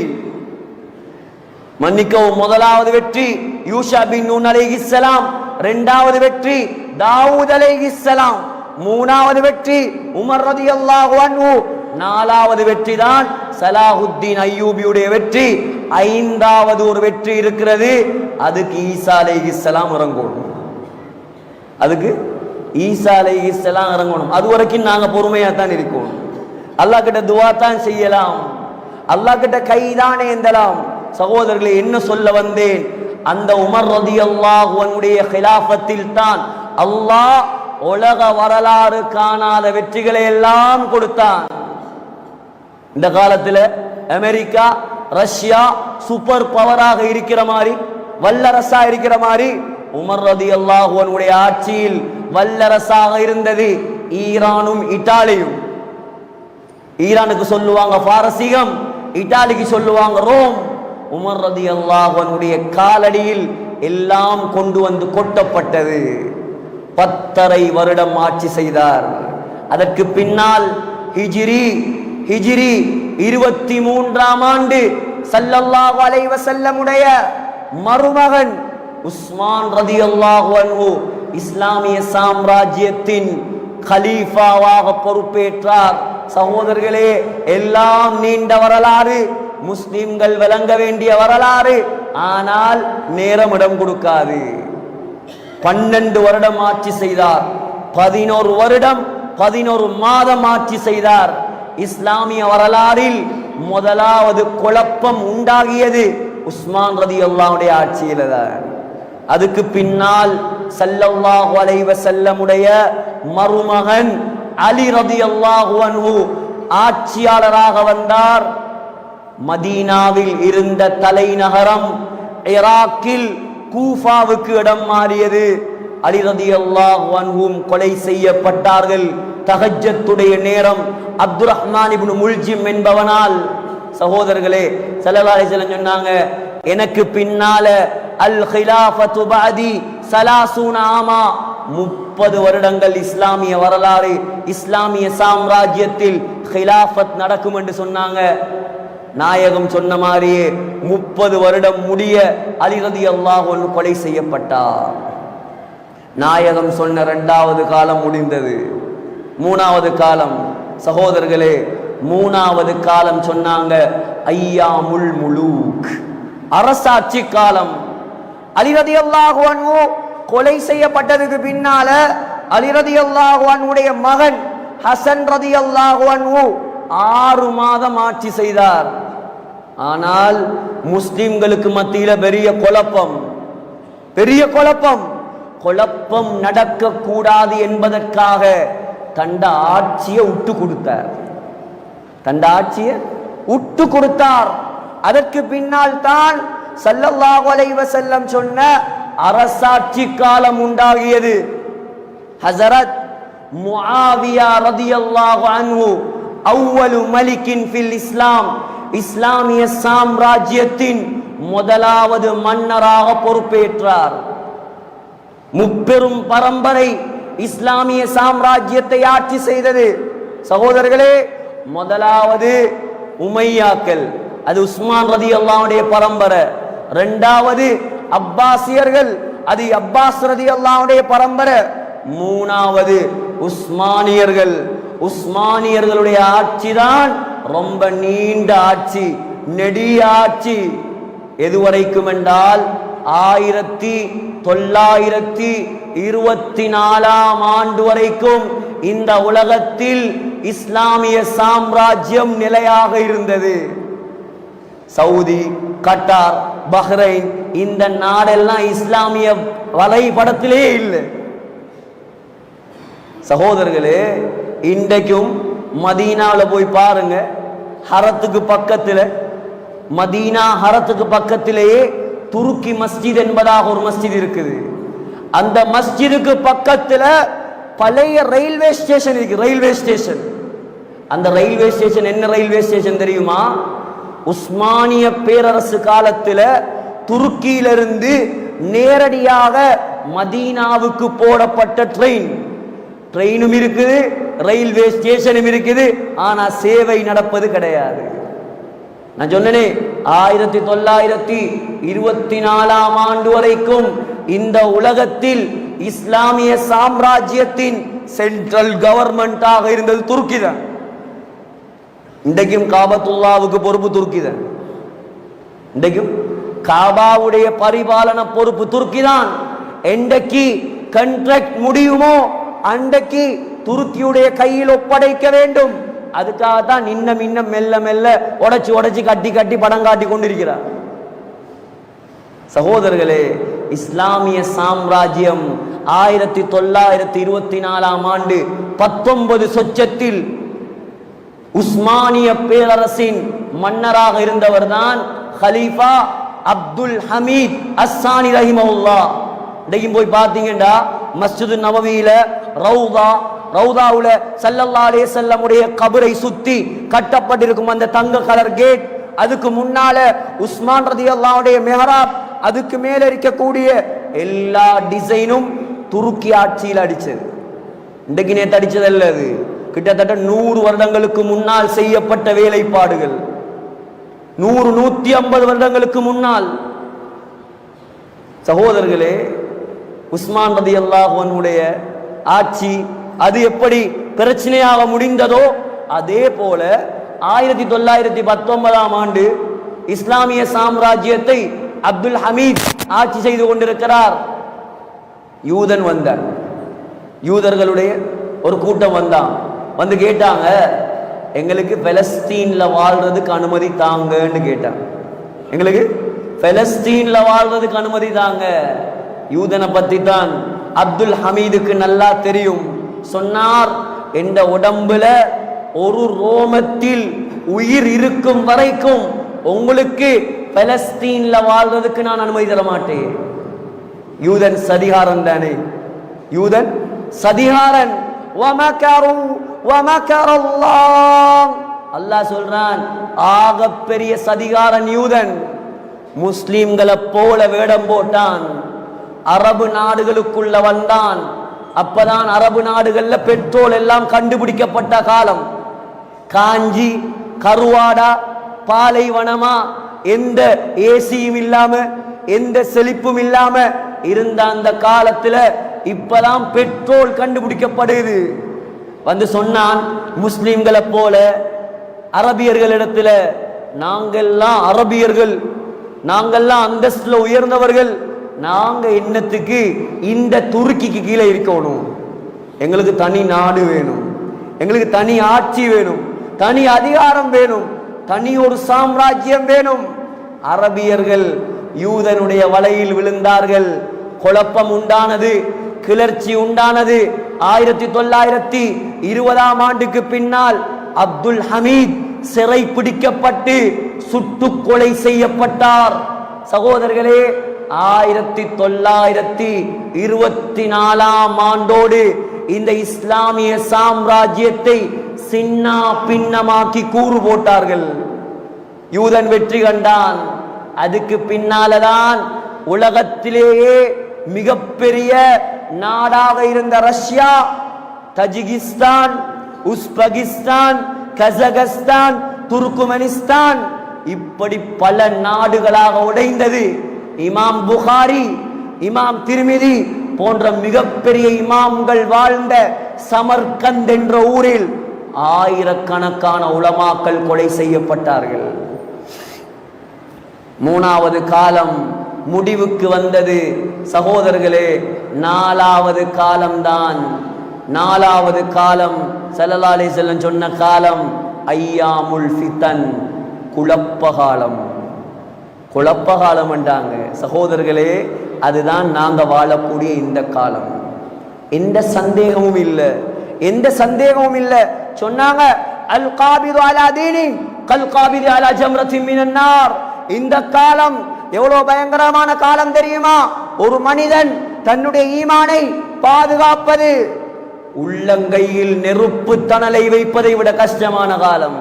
மன்னிக்கவும், முதலாவது வெற்றி யூஷா பின் நூன் அலைஹிஸ்ஸலாம் இரண்டாவது வெற்றி தாவூத் அலைஹிஸ்ஸலாம், மூணாவது வெற்றி உமர் ரலியல்லாஹு அன்ஹு, நாலாவது வெற்றி தான் சலாஹுத்தீன் அய்யூபியுடைய வெற்றி, ஐந்தாவது ஒரு வெற்றி இருக்கிறது. அதுக்கு ஈசா அலைஹிஸ்ஸலாம் இறங்கணும். அதுக்கு ஈசா அலைஹிஸ்ஸலாம் இறங்கணும். அது வரைக்கும் நாங்க பொறுமையா தான் இருக்கணும். அல்லாஹ் கிட்ட துஆ தான் செய்யலாம், அல்லாஹ் கிட்ட கைதான் ஏந்தலாம். சகோதரர்களே, என்ன சொல்ல வந்தேன், அந்த உமர் ரலியல்லாஹு அன்ஹுடைய கிலாஃபத்தில் தான் அல்லாஹ் உலக வரலாறு காணாத வெற்றிகளை எல்லாம் கொடுத்தான். இந்த காலத்தில் அமெரிக்கா ரஷ்யா சூப்பர் பவராக இருக்கிற மாதிரி, வல்லரசா இருக்கிற மாதிரி, உமர் ரலியல்லாஹு அன்ஹுடைய ஆட்சியில் வல்லரசாக இருந்தது ஈரானும் இத்தாலியும். ஈரானுக்கு சொல்லுவாங்க பாரசீகம், இத்தாலிக்கு சொல்லுவாங்க ரோம். உமர் ரலியல்லாஹு அன்ஹுடைய காலடியில் எல்லாம் கொண்டு வந்து கொட்டப்பட்டது. 10.5 வருடம் ஆட்சி செய்தார். அதற்கு பின்னால் ஹிஜ்ரி 23ஆம் ஆண்டு ஸல்லல்லாஹு அலைஹி வஸல்லமுடைய மருமகன் உஸ்மான் ரலியல்லாஹு அன்ஹு இஸ்லாமிய சாம்ராஜ்யத்தின் கலீஃபாவாக பொறுப்பேற்றார். சகோதரர்களே, எல்லாம் நீண்ட வரலாறு, முஸ்லிம்கள் விளங்க வேண்டிய வரலாறு. ஆனால் நேரம் இடம் கொடுக்காது. 12 வருடம் ஆட்சி செய்தார். 11 வருடம் 11 மாதம் ஆட்சி செய்தார். இஸ்லாமிய வரலாறில் முதலாவது குழப்பம் உண்டாகியது உஸ்மான் ரலியல்லாஹுடைய ஆட்சியில தான். அதுக்கு பின்னால் ஸல்லல்லாஹு அலைஹி வஸல்லமுடைய மருமகன் அலி ரலியல்லாஹு அன்ஹு ஆட்சியாளராக வந்தார். மதீனாவில் இருந்த தலைநகரம் ஈராக்கில் கூஃபாவுக்கு இடம் மாறியது. அலி ரலியல்லாஹு அன்ஹும் கொலை செய்யப்பட்டார்கள். தஹஜ்ஜத்துடைய நேரம் அப்துர் ரஹ்மான் இப்னு முல்ஜிம் என்பவனால். சகோதரர்களே, ஸல்லல்லாஹு அலைஹி வஸல்லம் சொன்னாங்க, எனக்கு பின்னால அல் கிலாஃபத்து பஅதி 30 ஆமா, 30 வருடங்கள் இஸ்லாமிய வரலாறு, இஸ்லாமிய சாம்ராஜ்யத்தில் கிலாஃபத் நடக்கும் என்று சொன்னாங்க. நாயகம் சொன்ன மாதிரியே 30 வருடம் முடிய அலி ரலியல்லாஹு அன்ஹு கொலை செய்யப்பட்டார். நாயகம் சொன்ன 2வது காலம் முடிந்தது. 3வது காலம், சகோதரர்களே, 3வது காலம் சொன்னாங்க ஐயாமுல் முலூக், அரசாட்சி காலம். அலி ரலியல்லாஹு அன்ஹு கொலை செய்யப்பட்டதுக்கு பின்னால அலி ரலியல்லாஹு அன்ஹுடைய மகன் ஹசன் ரலியல்லாஹு அன்ஹு 6 மாதம் ஆட்சி செய்தார். ஆனால் முஸ்லிம்களுக்கு மத்தியில பெரிய குழப்பம் நடக்க கூடாது என்பதற்காக தண்ட ஆட்சியை விட்டு கொடுத்தார். அதற்கு பின்னால் தான் ஸல்லல்லாஹு அலைஹி வஸல்லம் சொன்ன அரசாட்சி காலம் உண்டாகியது. ஹஸரத் முஆவியா ரலியல்லாஹு அன்ஹு அவ்வலு மலிக்கின் ஃபில் இஸ்லாம், இஸ்லாமிய சாம்ராஜ்யத்தின் முதலாவது மன்னராக பொறுப்பேற்றார். முப்பெரும் பரம்பரை இஸ்லாமிய சாம்ராஜ்யத்தை ஆட்சி செய்தது. சகோதரர்களே, முதலாவது உமையாக்கள், அது உஸ்மான் ரலியல்லாஹுடைய பரம்பரை. 2வது அப்பாசியர்கள், அது அப்பாஸ் ரலியல்லாஹுடைய பரம்பரை. 3வது உஸ்மானியர்கள். உஸ்மானியர்களுடைய ஆட்சி தான் ரொம்ப நீண்ட ஆட்சி, நெடிய ஆட்சி. எதுவரைக்கும் என்றால் 1924ஆம் ஆண்டு வரைக்கும் இந்த உலகத்தில் இஸ்லாமிய சாம்ராஜ்யம் நிலையாக இருந்தது. சவுதி, கட்டார், பஹ்ரைன், இந்த நாடெல்லாம் இஸ்லாமிய வலைப்படத்திலே இல்லை. சகோதரர்களே, இன்றைக்கும் மதீனாவில் போய் பாருங்க, ஹரத்துக்கு பக்கத்தில், மதீனா ஹரத்துக்கு பக்கத்திலேயே துருக்கி மஸ்ஜித் என்பதாக ஒரு மஸ்ஜித் இருக்குது. அந்த மஸ்ஜிதுக்கு பக்கத்தில் பழைய ரயில்வே ஸ்டேஷன் இருக்கு. ரயில்வே ஸ்டேஷன், அந்த ரயில்வே ஸ்டேஷன் என்ன ரயில்வே ஸ்டேஷன் தெரியுமா? உஸ்மானிய பேரரசு காலத்தில் துருக்கியிலிருந்து நேரடியாக மதீனாவுக்கு போடப்பட்ட ட்ரெயினும் இருக்குது, ரயில்வே ஸ்டேஷனும் இருக்குது. ஆனா சேவை நடப்பது கிடையாது. நான் சொன்னேனே 1924 வரைக்கும் இந்த உலகத்தில் இஸ்லாமிய சாம்ராஜ்யத்தின் சென்ட்ரல் கவர்மெண்டாக இருந்தது துருக்கி தான். இன்றைக்கும் காபத்துல்லாவுக்கு பொறுப்பு துருக்கி தான். இன்றைக்கும் காபாவுடைய பரிபாலன பொறுப்பு துருக்கி தான். என்றைக்கு கண்ட்ராக்ட் முடியுமோ அன்றைக்கு துருக்கியுடைய கையில் ஒப்படைக்க வேண்டும். அதுக்காகத்தான் இன்னும் இன்னும் மெல்ல மெல்ல உடைச்சு உடைச்சு கட்டி கட்டி படம் காட்டி கொண்டிருக்கிறார். சகோதரர்களே, இஸ்லாமிய சாம்ராஜ்யம் 1924 19 சொச்சத்தில் உஸ்மானிய பேரரசின் மன்னராக இருந்தவர் தான் ஹலீஃபா அப்துல் ஹமீத் அஸ்ஸானி ரஹிமஹுல்லாஹ். இன்றைக்கும் போய் பார்த்தீங்கன்னா மஸ்ஜிது நபவியில ரவுதாவுல ஸல்லல்லாஹு அலைஹி வஸல்லம் உடைய கபரை சுத்தி கட்டப்பட்டிருக்கும் அந்த தங்க கலர் கேட், அதுக்கு முன்னால உஸ்மான் ரலியல்லாஹு அன்ஹுடைய மெஹராப், அதுக்கு மேல இருக்கக்கூடிய எல்லா டிசைனும் துருக்கி ஆட்சியில் அடிச்சது. இன்றைக்கு நேற்று அடிச்சதல்ல, அது கிட்டத்தட்ட 100 வருடங்களுக்கு முன்னால் செய்யப்பட்ட வேலைப்பாடுகள். 100-150 வருடங்களுக்கு முன்னால். சகோதரர்களே, உஸ்மான் ரலியல்லாஹு அன்ஹுடைய ஆட்சி அது எப்படி பிரச்சனையாக முடிந்ததோ அதே போல 1919 இஸ்லாமிய சாம்ராஜ்யத்தை அப்துல் ஹமீத் ஆட்சி செய்து கொண்டிருக்கிறார். யூதன் வந்தார். யூதர்களுடைய ஒரு கூட்டம் வந்தான். வந்து கேட்டாங்க, எங்களுக்கு பலஸ்தீன்ல வாழ்றதுக்கு அனுமதி தாங்கன்னு கேட்டாங்க. எங்களுக்கு பலஸ்தீன்ல வாழ்றதுக்கு அனுமதி தாங்க. யூதனை பத்தி தான் அப்துல் ஹமீதுக்கு நல்லா தெரியும். சொன்னார், என்ற உடம்புல ஒரு ரோமத்தில் உயிர் இருக்கும் வரைக்கும் உங்களுக்கு பலஸ்தீன்ல வாழ்றதுக்கு நான் அனுமதி தர மாட்டேன். யூதன் சதிகாரன் தானே, யூதன் சதிகாரன். அல்லாஹ் சொல்றான், ஆக பெரிய சதிகாரன் யூதன். முஸ்லிம்களை போல வேடம் போட்டான், அரபு நாடுகளுக்குள்ள வந்தான். அப்பதான் அரபு நாடுகள்ல பெட்ரோல் எல்லாம் கண்டுபிடிக்கப்பட்ட காலம். காஞ்சி கருவாடா பாலைவனமா, எந்த ஏசியும் இல்லாம எந்த செழிப்பும் இல்லாம இருந்த அந்த காலத்துல இப்பதான் பெட்ரோல் கண்டுபிடிக்கப்படுது. வந்து சொன்னான், முஸ்லிம்களை போல அரபியர்களிடத்துல நாங்கெல்லாம் அரபியர்கள், நாங்கெல்லாம் அந்தஸ்துல உயர்ந்தவர்கள், நாங்க என்னத்துக்கு இந்த துருக்கிக்கு கீழே இருக்கணும்? எங்களுக்கு தனி நாடு வேணும், எங்களுக்கு தனி ஆட்சி வேணும், தனி அதிகாரம் வேணும், தனி ஒரு சாம்ராஜ்யம் வேணும். அரபியர்கள் யூதனுடைய வலையில் விழுந்தார்கள். குழப்பம் உண்டானது, கிளர்ச்சி உண்டானது. 1920 பின்னால் அப்துல் ஹமீத் சிறை பிடிக்கப்பட்டு சுட்டுக் கொலை செய்யப்பட்டார். சகோதரர்களே, 1924 இந்த இஸ்லாமிய சாம்ராஜ்யத்தை சின்ன பின்னமாக்கி கூறு போட்டார்கள். யூதன் வெற்றி கண்டான். அதுக்கு பின்னால்தான் உலகத்திலேயே மிகப்பெரிய நாடாக இருந்த Russia, Tajikistan, Uzbekistan, Kazakhstan, Turkmenistan, இப்படி பல நாடுகளாக உடைந்தது. இமாம் புகாரி, இமாம் திர்மிதி போன்ற மிகப்பெரிய இமாம்கள் வாழ்ந்த சமர்கந்த் என்ற ஊரில் ஆயிரக்கணக்கான உலமாக்கள் கொலை செய்யப்பட்டார்கள். 3வது காலம் முடிவுக்கு வந்தது. சகோதரர்களே, 4வது காலம்தான். 4வது காலம் ஸல்லல்லாஹு அலைஹி வஸல்லம் சொன்ன காலம் ஐயாமுல் ஃபிதன், குழப்ப காலம். குழப்ப காலம் என்றாங்க. சகோதரர்களே, அதுதான் நாங்க வாழக்கூடிய இந்த காலம். எந்த சந்தேகமும் இல்லை, எந்த சந்தேகமும் இல்லை. சொன்னாங்க, அல் காபிது அலா தீனி கல் காபிது அலா ஜம்ரத்தின் மினன் நார். இந்த காலம் எவ்வளவு பயங்கரமான காலம் தெரியுமா? ஒரு மனிதன் தன்னுடைய ஈமானை பாதுகாப்பது உள்ளங்கையில் நெருப்பு தணலை வைப்பதை விட கஷ்டமான காலம்.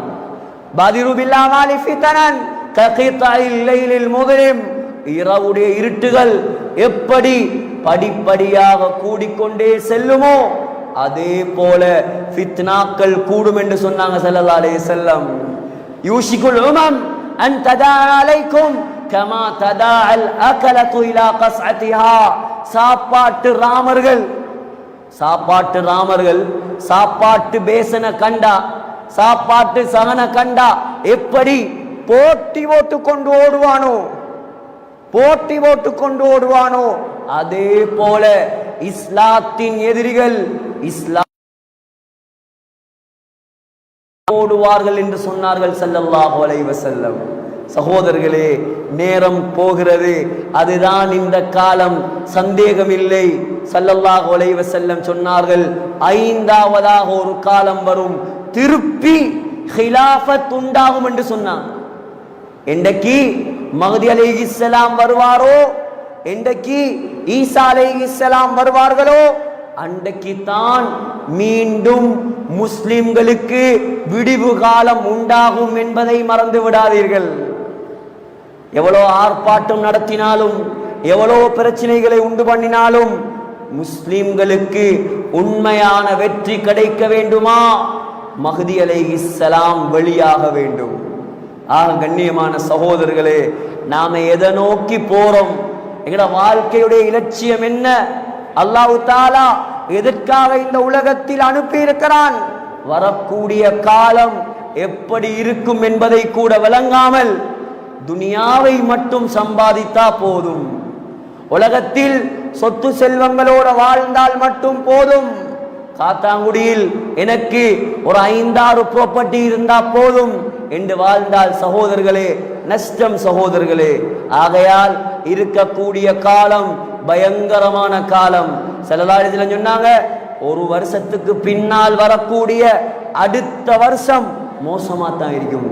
பதிரு பில்லாமாலி ஃபிதனன் ககிதாயில் லைலில் முத்ரிம். இரவுடைய இருட்டுகள் எப்படி படிப்படியாக கூடிக்கொண்டே செல்லுமோ அதே போல ஃபித்னாக்கள் கூடும் என்று சொன்னாங்க ஸல்லல்லாஹு அலைஹி வஸல்லம். யூஷிகுல் உமம் அன் ததா அலைக்கும் கமா ததா அல் அகலது இலா கஸ்அதிஹா. சாப்பாட்டு ராமர்கள் சாப்பாட்டு பேசன கண்டா, சாப்பாட்டு சகன கண்டா எப்படி போட்டி போட்டு கொண்டு ஓடுவானோ அதே போல இஸ்லாத்தின் எதிரிகள் இஸ்லாம் ஓடுவார்கள் என்று சொன்னார்கள் ஸல்லல்லாஹு அலைஹி வஸல்லம். சகோதரர்களே, நேரம் போகிறது, அதுதான் இந்த காலம், சந்தேகமில்லை. ஸல்லல்லாஹு அலைஹி வஸல்லம் சொன்னார்கள், 5வதாக ஒரு காலம் வரும், திருப்பி ஹிலாஃபத் உண்டாகும் என்று சொன்னார். என்றைக்கு மஹ்தி அலைஹிஸ்ஸலாம் வருவாரோ, என்றைக்கு ஈசா அலைஹிஸ்ஸலாம் வருவார்களோ, அன்றைக்கு தான் மீண்டும் முஸ்லிம்களுக்கு விடிவு காலம் உண்டாகும் என்பதை மறந்து விடாதீர்கள். எவ்வளோ ஆர்ப்பாட்டம் நடத்தினாலும், எவ்வளோ பிரச்சனைகளை உண்டு பண்ணினாலும், முஸ்லிம்களுக்கு உண்மையான வெற்றி கிடைக்க வேண்டுமா, மஹ்தி அலைஹிஸ்ஸலாம் வெளியாக வேண்டும். கண்ணியமான சகோதரர்களே, நாம எதை நோக்கி போறோம்? எங்கட வாழ்க்கையுடைய இலட்சியம் என்ன? அல்லாஹ் தஆலா எதற்காக இந்த உலகத்தில் அனுப்பி இருக்கிறான்? வரக்கூடிய காலம் எப்படி இருக்கும் என்பதை கூட விளங்காமல் துனியாவை மட்டும் சம்பாதித்தா போதும், உலகத்தில் சொத்து செல்வங்களோட வாழ்ந்தால் மட்டும் போதும், காத்தாங்குடியில் எனக்கு ஒரு 5-6 ப்ராப்பர்ட்டி இருந்தா போதும் என்று வாழ்ந்தால் சகோதரர்களே நஷ்டம் சகோதரர்களே. ஆகையால் இருக்கக்கூடிய காலம் பயங்கரமான காலம். ஸல்லல்லாஹு அலைஹி வஸல்லம் சொன்னாங்க, ஒரு வருஷத்துக்கு பின்னால் வரக்கூடிய அடுத்த வருஷம் மோசமா தான் இருக்கும்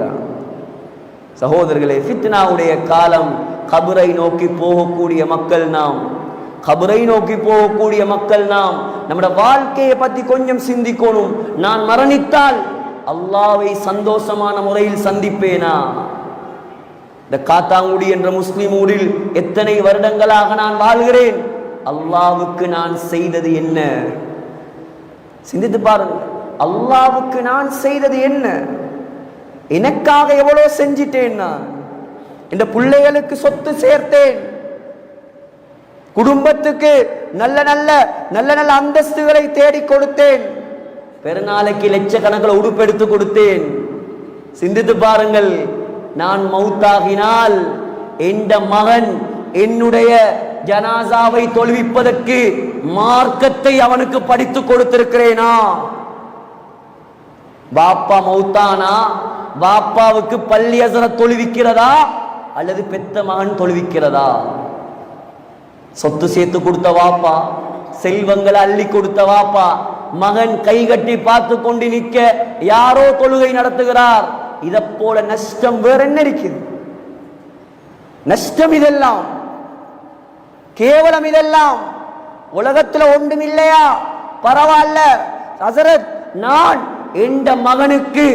சகோதரர்களே. ஃபித்னாவுடைய காலம். கபரை நோக்கி போகக்கூடிய மக்கள் நாம், நம்முடைய வாழ்க்கையை பத்தி கொஞ்சம் சிந்திக்கணும். நான் மரணித்தால் அல்லாஹ்வை சந்தோஷமான முறையில் சந்திப்பேனா? இந்த காத்தாங்குடி என்ற முஸ்லிம் ஊரில் எத்தனை வருடங்களாக நான் வாழ்கிறேன், அல்லாஹ்வுக்கு நான் செய்தது என்ன? சிந்தித்து பாருங்கள். அல்லாஹ்வுக்கு நான் செய்தது என்ன? எனக்காக எவ்வளவு செஞ்சிட்டேன்? நான் இந்த பிள்ளைகளுக்கு சொத்து சேர்த்தேன், குடும்பத்துக்கு நல்ல நல்ல அந்தஸ்துகளை தேடி கொடுத்தேன், பெருநாளைக்கு லட்சக்கணக்கில் உடுப்பெடுத்து கொடுத்தேன். சிந்தித்து பாருங்கள், நான் மௌத்தாகினால் எந்த மகன் என்னுடைய ஜனாசாவை தொழுவிப்பதற்கு மார்க்கத்தை அவனுக்கு படித்து கொடுத்திருக்கிறேனா? பாப்பா மௌத்தானா, பாப்பாவுக்கு பள்ளி அசர தொழுவிக்கிறதா அல்லது பெத்த மகன் தொழுவிக்கிறதா? சொத்து சேர்த்து கொடுத்த வாப்பா, செல்வங்களை அள்ளி கொடுத்த வாப்பா, மகன் கை கட்டி பார்த்து கொண்டு நிற்க யாரோ தொழுகை நடத்துகிறார். இதை போல நஷ்டம் வேற என்ன இருக்குது? நஷ்டம் இதெல்லாம், கேவலம் இதெல்லாம் உலகத்துல ஒன்றும் இல்லையா? பரவாயில்ல ஹஸரத், நான் எந்த மகனுக்கு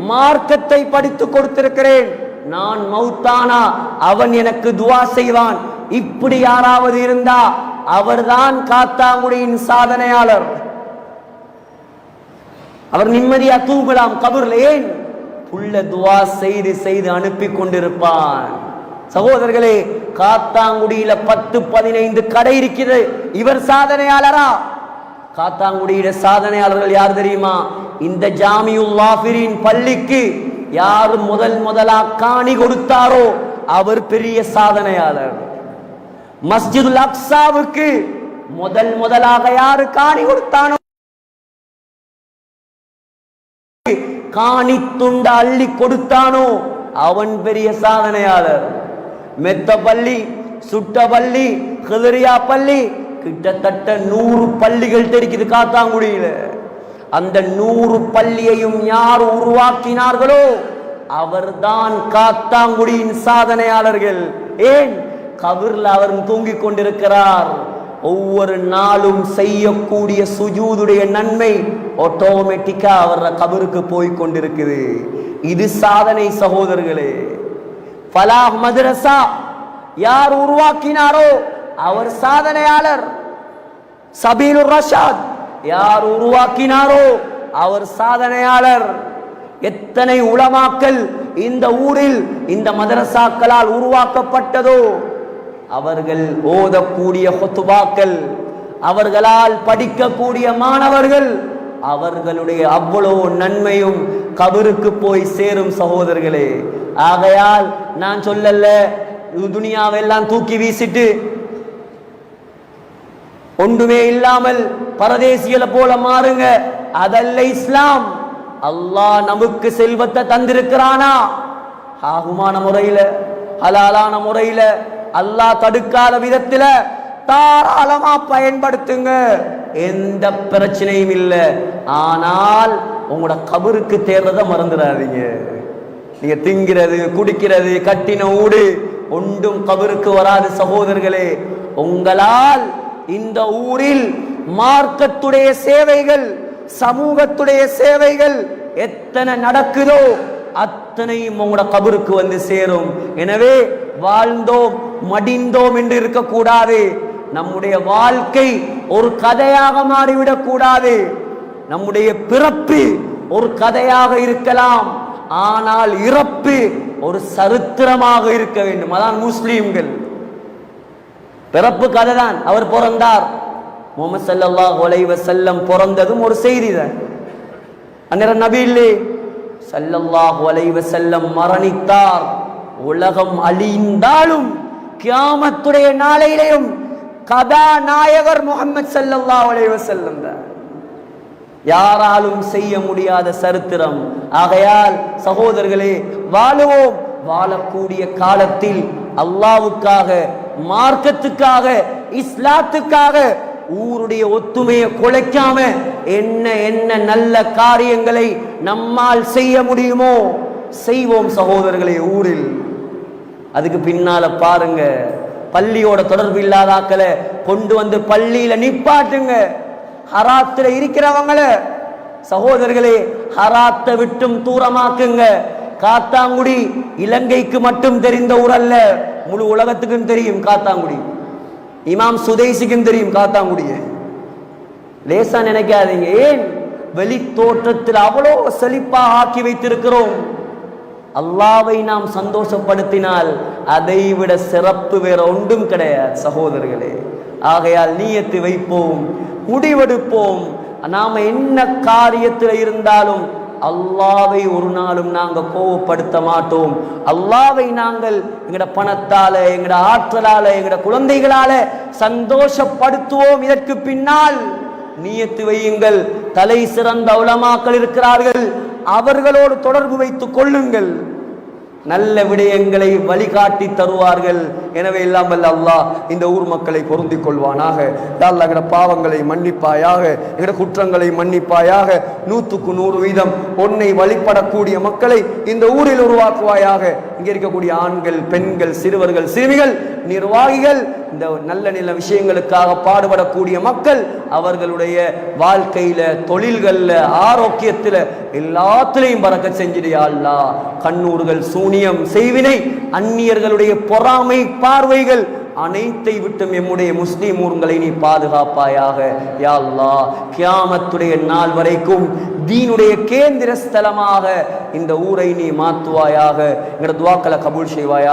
மார்க்கத்தை படித்து கொடுத்திருக்கிறேன், நான் மௌத்தானா அவன் எனக்கு துவா செய்வான். இப்படி யாராவது இருந்தா அவர்தான் காத்தாங்குடியின் சாதனையாளர். அவர் நிம்மதியா தூங்கலாம் கபூர்ல. ஏன்? புள்ள துவா செய்து செய்து அனுப்பி கொண்டிருப்பான். சகோதரர்களே, காத்தாங்குடியில 10-15 கடை இருக்கிறது. இவர் சாதனையாளரா? காத்தாங்குடியில சாதனையாளர்கள் யார் தெரியுமா? இந்த ஜாமியுல் வாஃபிரின் பள்ளிக்கு யார் முதலா காணி கொடுத்தாரோ அவர் பெரிய சாதனையாளர். மஸ்ஜிதுல் அக்ஸாவுக்கு முதலாக யாரு காணி கொடுத்தானோ, காணி துண்ட அள்ளி கொடுத்தானோ அவன் பெரிய சாதனையாளர். மெத்த பள்ளி, சுட்ட பள்ளி, கிதரியா பள்ளி, கிட்டத்தட்ட 100 பள்ளிகள் தெரிக்குது காத்தாங்குடியில. அந்த 100 பள்ளியையும் யார் உருவாக்கினார்களோ அவர்தான் காத்தாங்குடியின் சாதனையாளர்கள். ஏன்? கபர்ல அவர் தூங்கிக் கொண்டிருக்கிறார். ஒவ்வொரு நாளும் செய்யக்கூடிய சுஜூதுடைய நன்மை ஆட்டோமேட்டிக்கா அவர் கபருக்கு போய் கொண்டிருக்குது. இது சாதனை சகோதரர்களே. ஃபலாஹ் மதரசா யார் உருவாக்கினாரோ அவர் சாதனையாளர். சபீலுர் ரஷாத் யார் உருவாக்கினாரோ அவர் சாதனையாளர். எத்தனை உலமாக்கள் இந்த ஊரில் இந்த மதரசாக்களால் உருவாக்கப்பட்டதோ அவர்கள் ஓதக்கூடிய ஹுத்பாக்கள், அவர்களால் படிக்கக்கூடிய மாணவர்கள், அவர்களுடைய அவ்வளவு நன்மையும் கபருக்கு போய் சேரும் சகோதரர்களே. ஆகையால் நான் சொல்லல துனியாவெல்லாம் தூக்கி வீசிட்டு ஒன்றுமே இல்லாமல் பரதேசிகளை போல மாறுங்க, அதல்ல இஸ்லாம். அல்லாஹ் நமக்கு செல்வத்தை தந்திருக்கிறானா, ஆகுமான முறையில ஹலாலான முறையில அல்லாஹ் தடுக்காத விதத்துல தாராளமா பயன்படுத்துங்க, எந்த பிரச்சனையும் இல்லை. ஆனால் உங்களோட கபருக்கு தேர்றத மறந்துடாதீங்க. நீங்க திங்கிறது குடிக்கிறது கட்டின ஊடு ஒன்றும் கபருக்கு வராது சகோதரர்களே. உங்களால் இந்த ஊரில் மார்க்கத்துடைய சேவைகள், சமூகத்துடைய சேவைகள் எத்தனை நடக்குதோ அத்தனையும் உங்களோட கபருக்கு வந்து சேரும். எனவே வாழ்ந்தோம் மடிந்தோம் என்று இருக்கக்கூடாது. நம்முடைய வாழ்க்கை ஒரு கதையாக மாறிவிடக் கூடாது. நம்முடைய பிறப்பு ஒரு கதையாக இருக்கலாம், ஆனால் இறப்பு ஒரு சரித்திரமாக இருக்க வேண்டும். அதான் முஸ்லீம்கள். பிறப்பு கதை தான். அவர் பிறந்தார், முஹம்மது ஸல்லல்லாஹு அலைஹி வஸல்லம் பிறந்ததும் ஒரு செய்தி தான். அந்நேரம் நபி இல்லை, ஸல்லல்லாஹு அலைஹி வஸல்லம் மரணித்தார். உலகம் அழிந்தாலும் கியாமத்துடைய நாளையிலேயும் கதாநாயகர் முஹம்மது ஸல்லல்லாஹு அலைஹி வஸல்லம் தான். யாராலும் செய்ய முடியாத சரித்திரம். ஆகையால் சகோதரர்களே, வாழுவோம். வாழக்கூடிய காலத்தில் அல்லாஹ்வுக்காக, மார்க்கத்துக்காக, இஸ்லாத்துக்காக ஊருடைய ஒத்துமையை குலைக்காம என்ன என்ன நல்ல காரியங்களை நம்மால் செய்ய முடியுமோ செய்வோம் சகோதரர்களே. ஊரில் அதுக்கு பின்னால பாருங்க, பள்ளியோட தொடர்பு இல்லாதாக்களை கொண்டு வந்து பள்ளியில நிப்பாட்டுங்க. ஹராத்துல இருக்கிறவங்கள சகோதரர்களே ஹராத்தை விட்டும் தூரமாக்குங்க. காத்தாங்குடி இலங்கைக்கு மட்டும் தெரிந்த ஊரல்ல, முழு உலகத்துக்கும் தெரியும் காத்தாங்குடி. இமாம் சுதைசிக்கும் தெரியும் காத்தாங்குடிய. லேசா நினைக்காதீங்க. ஏன் வெளி தோற்றத்தில் அவ்வளோ செழிப்பாக ஆக்கி வைத்திருக்கிறோம். அல்லாவை நாம் சந்தோஷப்படுத்தினால் அதை விட சிறப்பு வேற ஒன்றும் கிடையாது சகோதரர்களே. ஆகையால் நீயத்து வைப்போம், முடிவெடுப்போம். நாம என்ன காரியத்தில் இருந்தாலும் அல்லாவை ஒரு நாளும் நாங்கள் கோவப்படுத்த மாட்டோம். அல்லாவை நாங்கள் எங்கட பணத்தால, எங்கட ஆற்றலால, எங்கட குழந்தைகளால சந்தோஷப்படுத்துவோம். இதற்கு பின்னால் நீயத்து வையுங்கள். தலை சிறந்த உலமாக்கள் இருக்கிறார்கள், அவர்களோடு தொடர்பு வைத்துக் கொள்ளுங்கள். நல்ல விடயங்களை வழிகாட்டி தருவார்கள். எனவே எல்லாம் வல்ல அல்லாஹ் இந்த ஊர் மக்களை பொருந்திக் கொள்வானாக. யா அல்லாஹ் எங்கட பாவங்களை மன்னிப்பாயாக, எங்கட குற்றங்களை மன்னிப்பாயாக. 100% உன்னை வழிபடக்கூடிய மக்களை இந்த ஊரில் உருவாக்குவாயாக. இங்கே இருக்கக்கூடிய ஆண்கள், பெண்கள், சிறுவர்கள், சிறுமிகள், நிர்வாகிகள், இந்த நல்ல நல்ல விஷயங்களுக்காக பாடுபடக்கூடிய மக்கள், அவர்களுடைய வாழ்க்கையில, தொழில்கள்ல, ஆரோக்கியத்தில் எல்லாத்திலையும் பறக்கச் செஞ்சிடுயா அல்லாஹ். கண்ணூர்கள், சூனியம், செய்வினை, அந்நியர்களுடைய பொறாமை பார்வைகள் அனைத்தை விட்டும் எம்முடைய முஸ்லிம் ஊர்களை நீ பாதுகாப்பாயாக யா அல்லாஹ். கியாமத்துடைய நாள் வரைக்கும் தீனுடைய கேந்திர ஸ்தலமாக இந்த ஊரை நீ மாற்றுவாயாக. எங்களோட துஆக்களை கபூல் செய்வாயாக.